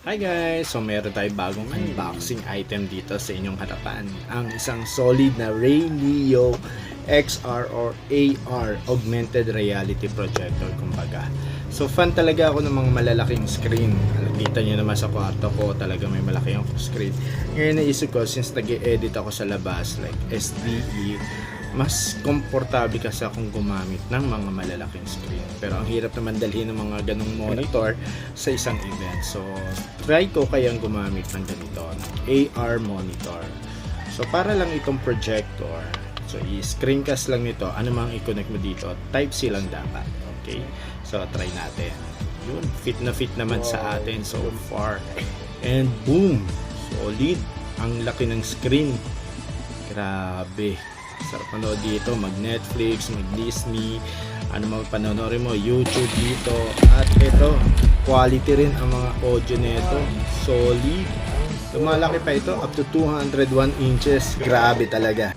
Hi guys! So meron tayong bagong unboxing item dito sa inyong harapan. Ang isang solid na Ray Leo XR or AR Augmented Reality Projector kumbaga. So fan talaga ako ng mga malalaking screen. Nakita nyo naman sa kwarto ko talaga may malaki yung screen. Ngayon naisip ko since nag-edit ako sa labas like SDE, mas komportable kasi akong gumamit ng mga malalaking screen. Pero ang hirap naman dalhin ng mga ganong monitor sa isang event. So, try ko kayang gumamit ng ganito, AR monitor. So, para lang itong projector. So, i-screencast lang nito. Ano mang i-connect mo dito, Type-C lang dapat. Okay? So, try natin. Yun, fit na fit naman sa atin so far. And boom! Solid! Ang laki ng screen. Grabe! Sarap manood dito, mag Netflix, mag Disney, ano mga panonorin mo, YouTube dito. At ito, quality rin ang mga audio nito, solid. Lumalaki pa ito, up to 201 inches, grabe talaga.